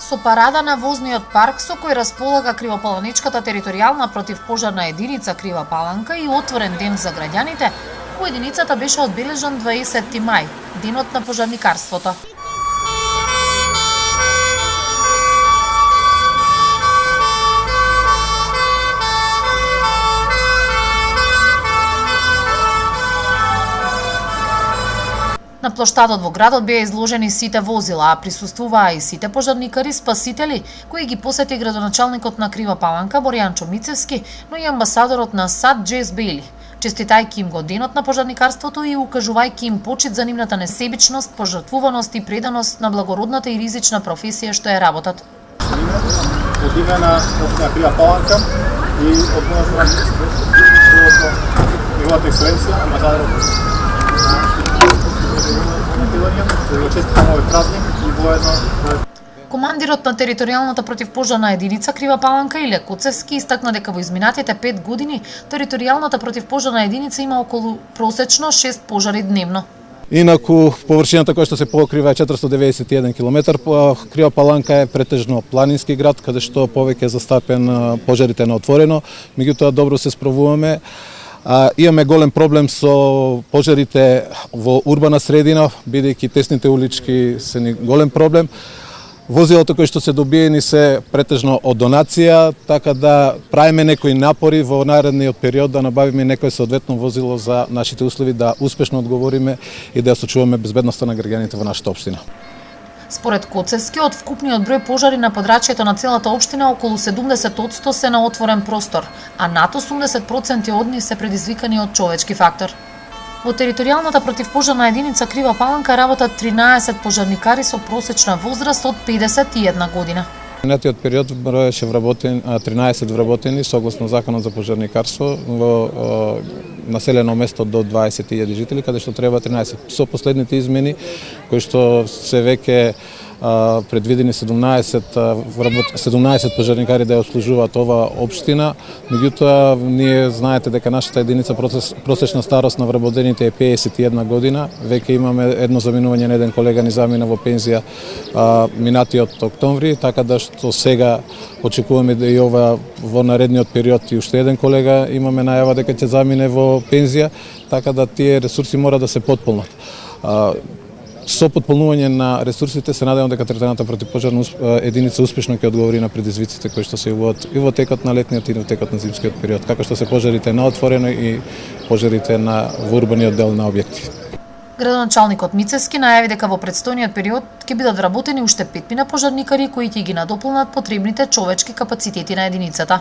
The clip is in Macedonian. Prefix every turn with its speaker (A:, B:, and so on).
A: Со парада на возниот парк со кој располага Кривопаланичката територијална противпожарна единица Крива Паланка и отворен ден за граѓаните, во единицата беше одбележан 20 мај, денот на пожарникарството. На плоштадот во градот беа изложени сите возила, а присуствуваа и сите пожарникари спасители кои ги посети градоначалникот на Крива Паланка Боријан Чомицевски, но и амбасадорот на САД Джес Бейли, честитајќи им го денот на пожарникарството и укажувајќи им почит за нивната несебичност, пожртвуваност и преданост на благородната и ризична професија што е работат.
B: Од име на општина Крива Паланка и од неговата ексцеленција, амбасадорот
A: Командирот на територијалната противпожарна единица Крива Паланка Иле Коцевски истакна дека во изминатите 5 години територијалната противпожарна единица има околу просечно 6 пожари дневно.
C: Инаку, површината која што се покрива е 491 км. Крива Паланка е претежно планински град, каде што повеќе е застапен пожарите на отворено, меѓутоа добро се справуваме. Имаме голем проблем со пожарите во урбана средина, бидејќи тесните улички се ни голем проблем. Возилата кои што се добиени се претежно од донација, така да правиме некои напори во наредниот период да набавиме некој соодветно возило за нашите услови, да успешно одговориме и да сочуваме безбедноста на граѓаните во нашата општина.
A: Според Коцевски, од вкупниот број пожари на подрачјето на целата општина, околу 70% се на отворен простор, а над 80% од нив се предизвикани од човечки фактор. Во територијалната противпожарна единица Крива Паланка работат 13 пожарникари со просечна возраст од 51 година.
C: Минатиот период броеше вработени 13 вработени согласно Законот за пожарникарство во населено место до 20.000 жители, каде што треба 13. Со последните измени кои што се веќе предвидени 17 пожарникари да ја обслужуваат ова општина, меѓутоа ние знаете дека нашата единица просечна старост на вработените е 51 година, веќе имаме едно заминување на еден колега ни замина во пензија минатиот октомври, така да што сега очекуваме да и ова во наредниот период и уште еден колега имаме најава дека ќе замине во пензија, така да тие ресурси мора да се потполнат. Со потполнување на ресурсите се надевам дека територијалната противпожарна единица успешно ќе одговори на предизвиците кои што се јавуваат и во текот на летниот и во текот на зимскиот период, како што се пожарите на отворено и пожарите во урбаниот дел на објекти.
A: Градоначалникот Мицевски најави дека во претстојниот период ќе бидат вработени уште 5 пожарникари кои ќе ги надополнат потребните човечки капацитети на единицата.